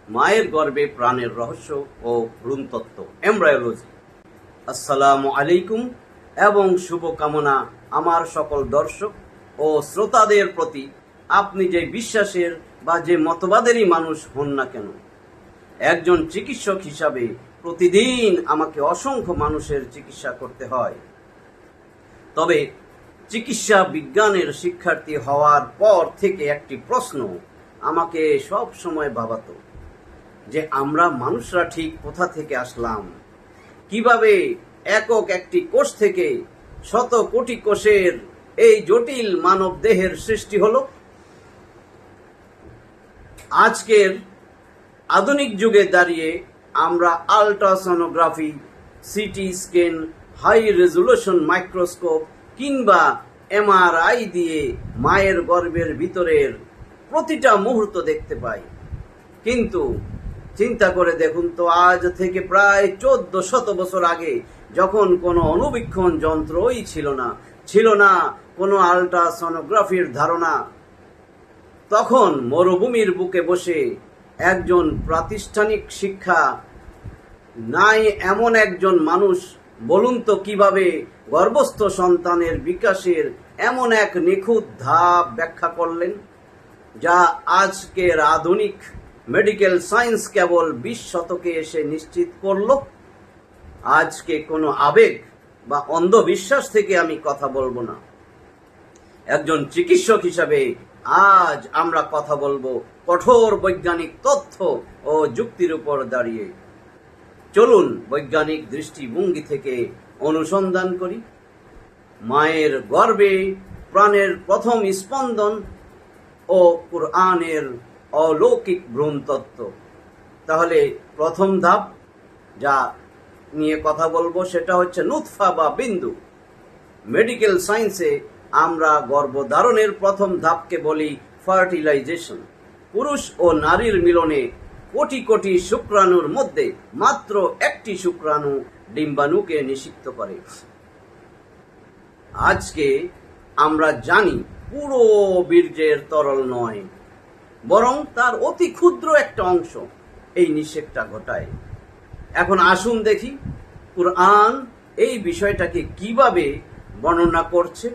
মায়ের গর্ভে প্রাণের রহস্য ও ভ্রূণতত্ত্ব, এমব্রায়োলজি। আসসালামু আলাইকুম এবং শুভকামনা আমার সকল দর্শক ও শ্রোতাদের প্রতি। আপনি যে বিশ্বাসের বা যে মতবাদেরই মানুষ হন না কেন, একজন চিকিৎসক হিসাবে প্রতিদিন আমাকে অসংখ্য মানুষের চিকিৎসা করতে হয়। তবে চিকিৎসা বিজ্ঞানের শিক্ষার্থী হওয়ার পর থেকে একটি প্রশ্ন আমাকে সব সময় ভাবাতো, যে আমরা মানুষরা ঠিক কোথা থেকে আসলাম, কিভাবে একক একটি কোষ থেকে শত কোটি কোষের এই জটিল মানব দেহের সৃষ্টি হলো। আজকের আধুনিক যুগে দাঁড়িয়ে আমরা ultrasonography, CT scan, high resolution microscope কিংবা এমআরআই দিয়ে মায়ের গর্ভের ভিতরের প্রতিটা মুহূর্ত দেখতে পাই। কিন্তু চিন্তা করে দেখুন তো, আজ থেকে প্রায় 1400 বছর আগে, যখন কোনো অণুবীক্ষণ যন্ত্রই ছিল না কোনো আল্ট্রাসোনোগ্রাফির ধারণা, তখন মরুভূমির বুকে বসে একজন প্রাতিষ্ঠানিক শিক্ষা নাই এমন একজন মানুষ, বলুন তো কিভাবে গর্ভস্থ সন্তানের বিকাশের এমন এক নিখুঁত ধাপ ব্যাখ্যা করলেন, যা আজকের আধুনিক মেডিকেল সায়েন্স কেবল 20 শতকে এসে নিশ্চিত করল। আজকে কোনো আবেগ বা অন্ধবিশ্বাস থেকে আমি কথা বলবো না। একজন চিকিৎসক হিসাবে আজ আমরা কথা বলবো কঠোর বৈজ্ঞানিক তথ্য ও যুক্তির উপর দাঁড়িয়ে। চলুন বৈজ্ঞানিক দৃষ্টিভঙ্গি থেকে অনুসন্ধান করি মায়ের গর্ভে প্রাণের প্রথম স্পন্দন ও কুরআনের অলৌকিক ভ্রূণতত্ত্ব। তাহলে প্রথম ধাপ যা নিয়ে কথা বলবো সেটা হচ্ছে নুতফা বা বিন্দু। মেডিকেল সায়েন্সে আমরা গর্ভধারণের প্রথম ধাপকে বলি ফার্টিলাইজেশন। পুরুষ ও নারীর মিলনে কোটি কোটি শুক্রাণুর মধ্যে মাত্র একটি শুক্রাণু ডিম্বাণুকে নিষিক্ত করে। আজকে আমরা জানি পুরো বীর্যের তরল নয়, বরং তার অতি ক্ষুদ্র একটা অংশ এই নিষেকটা ঘটায়। এখন আসুন দেখি কুরআন এই বিষয়টাকে কিভাবে বর্ণনা করছে।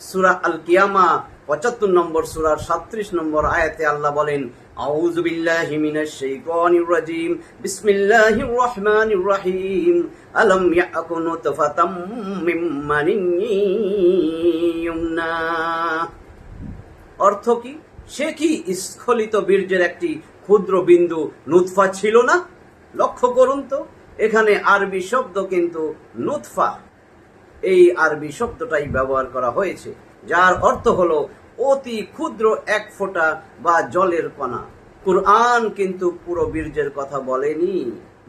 সূরা আল কিয়ামা 75 নম্বর সূরার 37 নম্বর আয়াতে আল্লাহ বলেন, আউযু বিল্লাহি মিনাশ শাইতানির রাজীম, বিসমিল্লাহির রহমানির রহিম, আলাম ইয়াকুন নুতফাতাম মিন মানিন ইউমনা। অর্থ কি? সে কি স্খলিত বীর্যের একটি ক্ষুদ্র বিন্দু নুতফা ছিল না? লক্ষ্য করুন তো, এখানে আরবি শব্দ কিন্তু নুতফা, এই আরবি শব্দটাই ব্যবহার করা হয়েছে, যার অর্থ হলো অতি ক্ষুদ্র এক ফোঁটা বা জলের কণা। কুরআন কিন্তু পুরো বীর্যের কথা বলেনি,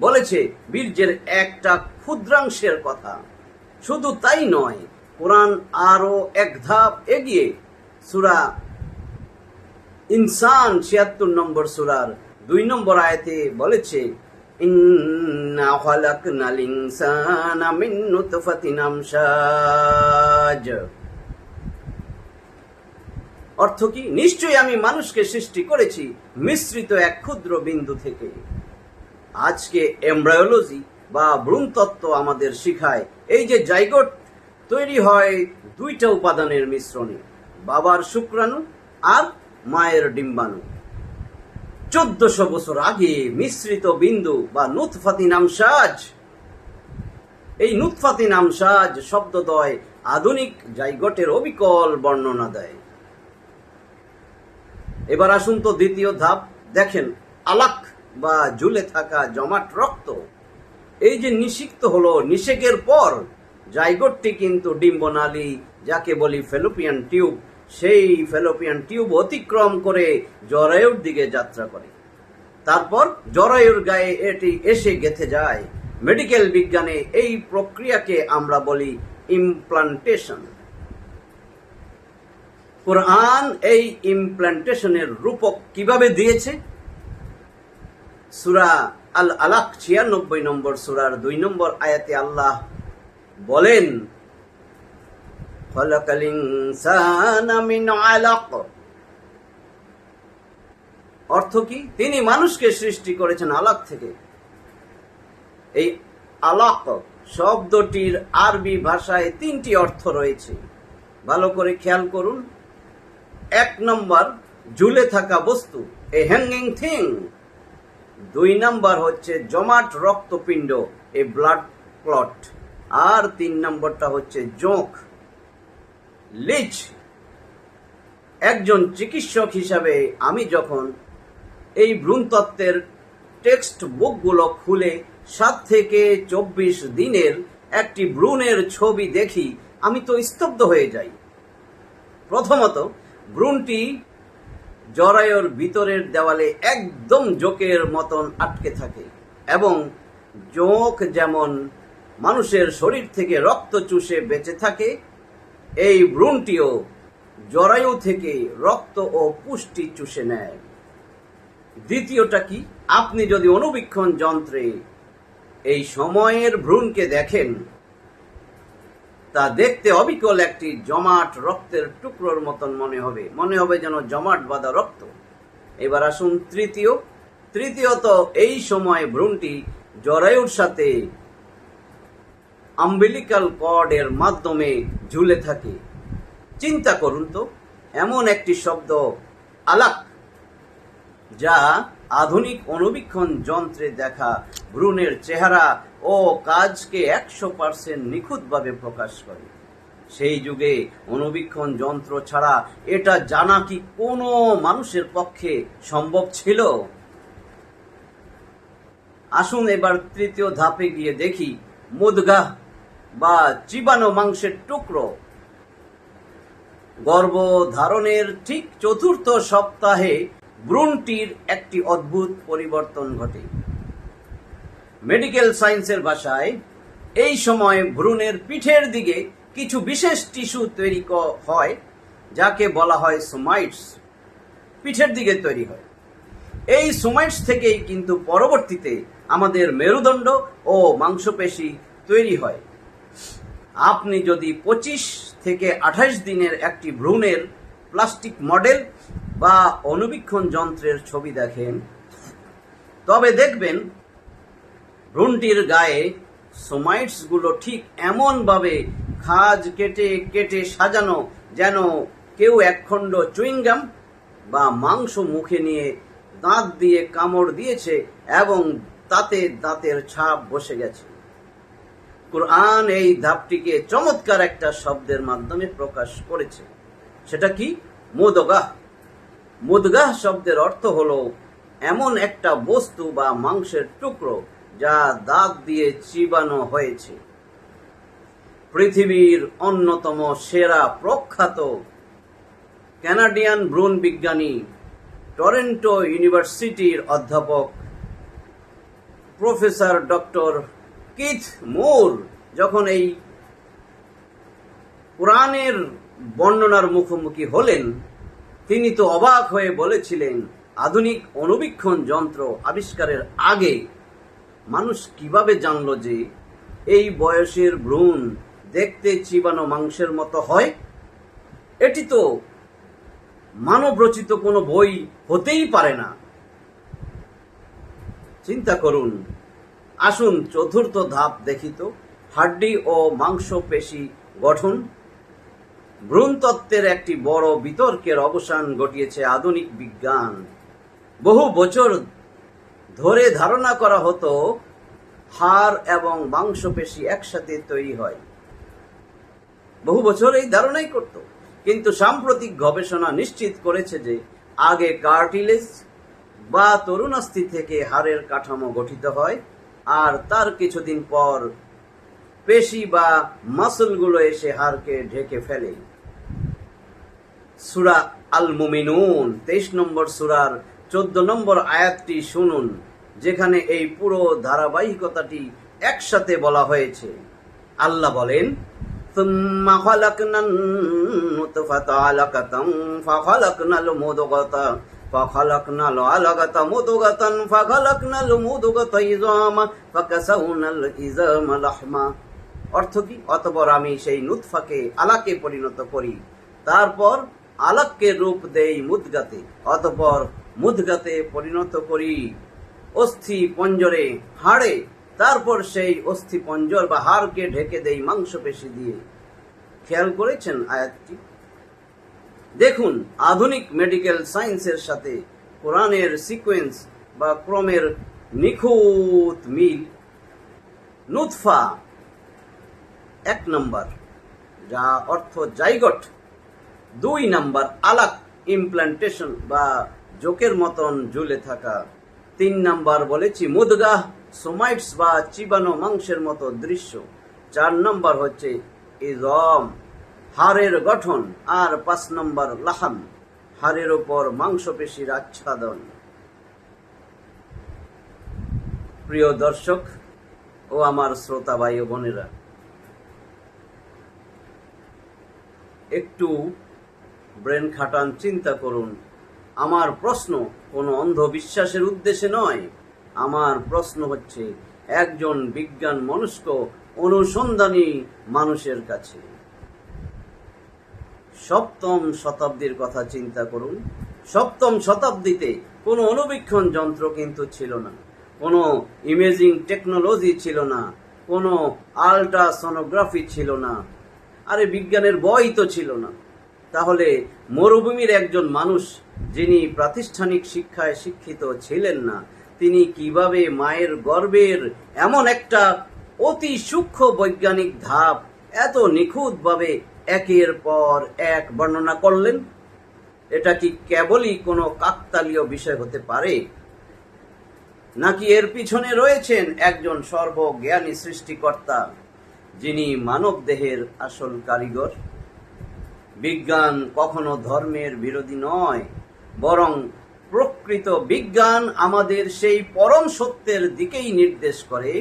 বলেছে বীর্যের একটা ক্ষুদ্রাংশের কথা। শুধু তাই নয়, কুরআন আরো এক ধাপ এগিয়ে সূরা ইনসান 76 নম্বর সূরার 2 নম্বর আয়াতে বলেছে, ইন্না খালাকনাল ইনসানা মিন নুতফাতিন আমশাজ। অর্থ কি? নিশ্চয়ই আমি মানুষকে সৃষ্টি করেছি মিশ্রিত এক ক্ষুদ্র বিন্দু থেকে। আজকে এমব্রায়োলজি বা ভ্রূণতত্ত্ব আমাদের শিখায় এই যে জাইগোট তৈরি হয় দুইটা উপাদানের মিশ্রণে, বাবার শুক্রাণু আর মায়ের ডিম্বাণু। 1400 বছর আগে মিশ্রিত বিন্দু বা নুতফাতিন আমশাজ, এই নুতফাতিন আমশাজ শব্দদ্বয় আধুনিক জাইগোটের অবিকল বর্ণনা দেয়। এবার আসুন তো দ্বিতীয় ধাপ দেখেন, আলাক বা ঝুলে থাকা জমাট রক্ত। এই যে নিষিক্ত হলো, নিষেকের পর জাইগোটটি কিন্তু ডিম্বনালী, যাকে বলি ফ্যালোপিয়ান টিউব, সেই ফ্যালোপিয়ান টিউব অতিক্রম করে জরায়ুর দিকে যাত্রা করে। তারপর জরায়ুর গায়ে এটি এসে গেঁথে যায়। মেডিকেল বিজ্ঞানে এই প্রক্রিয়াকে আমরা বলি ইমপ্লান্টেশন। কুরআন এই ইমপ্লান্টেশনের রূপক কিভাবে দিয়েছে? সূরা আল আলাক 96 নম্বর সূরার 2 নম্বর আয়াতে আল্লাহ বলেন, খালাকাল ইনসানা মিন আলাক। অর্থ কি? তিনি মানুষকে সৃষ্টি করেছেন আলাক থেকে। এই আলাক শব্দটির আরবি ভাষায় 3টি অর্থ রয়েছে, ভালো করে খেয়াল করুন। 1 নম্বর, ঝুলে থাকা বস্তু, এ হ্যাঙ্গিং থিং। 2 নম্বর হচ্ছে জমাট রক্তপিণ্ড, এ ব্লাড ক্লট। আর 3 নম্বরটা হচ্ছে জোঁক, লিচ। একজন চিকিৎসক হিসাবে আমি যখন এই ভ্রূণতত্ত্বের টেক্সট বুকগুলো খুলে 7 থেকে 24 দিনের একটি ভ্রূণের ছবি দেখি, আমি তো স্তব্ধ হয়ে যাই। প্রথমত, ভ্রূণটি জরায়ুর ভিতরের দেওয়ালে একদম জোঁকের মতন আটকে থাকে, এবং জোঁক যেমন মানুষের শরীর থেকে রক্ত চুষে বেঁচে থাকে, এই ভ্রূণটিও জরায়ু থেকে রক্ত ও পুষ্টি চুষে নেয়। দ্বিতীয়টা কি? আপনি যদি অণুবীক্ষণ যন্ত্রে এই সময়ের ভ্রূণকে দেখেন, তা দেখতে অবিকল একটি জমাট রক্তের টুকরোর মতন মনে হবে যেন জমাট বাঁধা রক্ত। এবার আসুন তৃতীয়ত, এই সময় ভ্রূণটি জরায়ুর সাথে আম্বিলিকাল কর্ডের মাধ্যমে ঝুলে থাকে। চিন্তা করুন তো, এমন একটি শব্দ আলাক, যা আধুনিক অণুবীক্ষণ যন্ত্রে দেখা ভ্রূণের চেহারা ও কাজকে 100% নিখুঁতভাবে প্রকাশ করে। সেই যুগে অণুবীক্ষণ যন্ত্র ছাড়া এটা জানা কি কোনো মানুষের পক্ষে সম্ভব ছিল? আসুন এবার তৃতীয় ধাপে গিয়ে দেখি মুদগাহ বা চিবানো মাংসের টুকরো। গর্ভধারণের ঠিক 4র্থ সপ্তাহে ভ্রূণটির একটি অদ্ভুত পরিবর্তন ঘটে। মেডিকেল সায়েন্সের ভাষায় এই সময় ভ্রূণের পিঠের দিকে কিছু বিশেষ টিস্যু তৈরি হয়, যাকে বলা হয় সোমাইটস। পিঠের দিকে তৈরি হয়। এই সোমাইটস থেকেই কিন্তু পরবর্তীতে আমাদের মেরুদণ্ড ও মাংসপেশি তৈরি হয়। আপনি যদি 25 থেকে 28 দিনের একটি ভ্রূণের প্লাস্টিক মডেল বা অণুবীক্ষণ যন্ত্রের ছবি দেখেন, তবে দেখবেন ভ্রূণটির গায়ে সোমাইটসগুলো ঠিক এমনভাবে খাঁজ কেটে কেটে সাজানো, যেন কেউ একখণ্ড চুইংগাম বা মাংস মুখে নিয়ে দাঁত দিয়ে কামড় দিয়েছে এবং তাতে দাঁতের ছাপ বসে গেছে। কুরআন এই ধাপটিকে চমৎকার একটা শব্দের মাধ্যমে প্রকাশ করেছে। সেটা কি? মুদগাহ। মুদগাহ শব্দের অর্থ হলো এমন একটা বস্তু বা মাংসের টুকরো যা দাঁত দিয়ে চিবানো হয়েছে। পৃথিবীর অন্যতম সেরা প্রখ্যাত কানাডিয়ান ভ্রূণ বিজ্ঞানী, টরন্টো ইউনিভার্সিটির অধ্যাপক প্রফেসর ডক্টর কিথ মুর যখন এই কুরআনের বর্ণনার মুখোমুখি হলেন, তিনি তো অবাক হয়ে বলেছিলেন, আধুনিক অণুবীক্ষণ যন্ত্র আবিষ্কারের আগে মানুষ কিভাবে জানল যে এই বয়সের ভ্রূণ দেখতে চিবানো মাংসের মতো হয়? এটি তো মানবরচিত কোনো বই হতেই পারে না। চিন্তা করুন। আসুন 4র্থ ধাপ দেখি তো, হাড্ডি ও মাংসপেশি গঠন। ভ্রূণতত্ত্বের একটি বড় বিতর্কের অবসান ঘটিয়েছে আধুনিক বিজ্ঞান। বহু বছর ধরে ধারণা করা হতো হাড় এবং মাংসপেশি একসাথে তৈরি হয়। বহু বছর এই ধারণাই করত, কিন্তু সাম্প্রতিক গবেষণা নিশ্চিত করেছে যে আগে কার্টিলেজ বা তরুণাস্থি থেকে হাড়ের কাঠামো গঠিত হয়, আর তার কিছুদিন পর পেশি বা মাসলগুলো এসে হাড়কে ঢেকে ফেলে। সূরা আল মুমিনুন 23 নম্বর সূরার 14 নম্বর আয়াতটি শুনুন, যেখানে এই পুরো ধারাবাহিকতাটি একসাথে বলা হয়েছে। আল্লাহ বলেন, সুম্মা খালাকনান নুতফাতা আলাকাতান ফাখালাকনাল মুদগাতা ফাখালাকনাল আলাকাতা মুদগাতান ফাখালাকনাল মুদগাতা ইযামা ফাকাসাউনাল ইযামা লাহমা। অর্থ কি? অতঃপর আমি সেই নুতফাকে আলাকে পরিণত করি, তারপর আলাককে রূপ দেই মুদগাতে, অতঃপর মুদগাতে পরিণত করি, অস্থি পঞ্জরে, হাড়ে, তারপর সেই অস্থি পঞ্জর বা হাড়কে ঢেকে দেই মাংসপেশি দিয়ে। খেয়াল করেছেন আয়াতটি? দেখুন, আধুনিক মেডিকেল সায়েন্সের সাথে কোরআনের সিকোয়েন্স বা ক্রমের নিখুঁত মিল। নুতফা 1 নম্বর, যা অর্থ জাইগট। 2 নম্বর আলাক, ইমপ্লান্টেশন বা জোকের মতন ঝুলে থাকা। 3 নম্বর বলেছি মুদগাহ, সোমাইটস বা চিবানো মাংসের মতো দৃশ্য। 4 নম্বর হচ্ছে ইজম, হাড়ের গঠন। আর 5 নম্বর লাহাম, হাড়ের ওপর মাংসপেশির আচ্ছাদন। প্রিয় দর্শক ও আমার শ্রোতা ভাই ও বোনেরা, একটু ব্রেন খাটান, চিন্তা করুন। আমার প্রশ্ন কোনো অন্ধবিশ্বাসের উদ্দেশ্যে নয়। আমার প্রশ্ন হচ্ছে একজন বিজ্ঞান মনস্ক অনুসন্ধানী মানুষের কাছে। 7ম শতাব্দীর কথা চিন্তা করুন। 7ম শতাব্দীতে কোনো অনুবীক্ষণ যন্ত্র কিন্তু ছিল না, কোনো ইমেজিং টেকনোলজি ছিল না, কোনো আল্ট্রাসোনোগ্রাফি ছিল না, আরে বিজ্ঞানের বই তো ছিল না। তাহলে মরুভূমির একজন মানুষ, যিনি প্রাতিষ্ঠানিক শিক্ষায় শিক্ষিত ছিলেন না, তিনি কিভাবে মায়ের গর্ভের এমন একটা অতি সূক্ষ্ম বৈজ্ঞানিক ধাপ এত নিখুঁতভাবে একের পর এক বর্ণনা করলেন? এটা কি কেবলই কোনো কাকতালীয় বিষয় হতে পারে, নাকি এর পিছনে রয়েছেন একজন সর্বজ্ঞানী সৃষ্টিকর্তা, যিনি মানব দেহের আসল কারিগর? বিজ্ঞান কখনো ধর্মের বিরোধী নয়, বরং প্রকৃত বিজ্ঞান আমাদের সেই পরম সত্যের দিকেই নির্দেশ করে,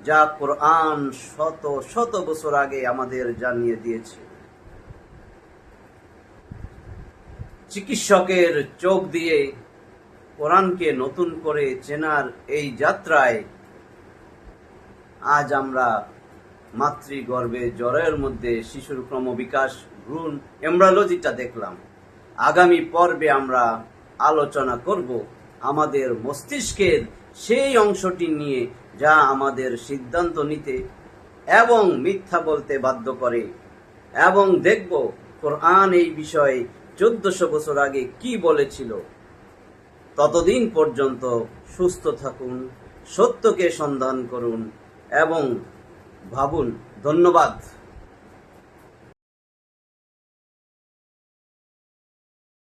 যা কোরআন শত শত বছর আগে আমাদের জানিয়ে দিয়েছে। চিকিৎসকের চোখ দিয়ে কোরআনকে নতুন করে চেনার এই যাত্রায় আজ আমরা মাতৃগর্ভে জ্বরের মধ্যে শিশুর ক্রমবিকাশ, ভ্রূণ এমব্রায়োলজিটা দেখলাম। আগামী পর্বে আমরা আলোচনা করব আমাদের মস্তিষ্কের সেই অংশটি নিয়ে, যা আমাদের সিদ্ধান্ত নিতে এবং মিথ্যা বলতে বাধ্য করে, এবং দেখব কোরআন এই বিষয়ে 1400 বছর আগে কি বলেছিল। ততদিন পর্যন্ত সুস্থ থাকুন, সত্যকে সন্ধান করুন এবং ভাবুন। ধন্যবাদ।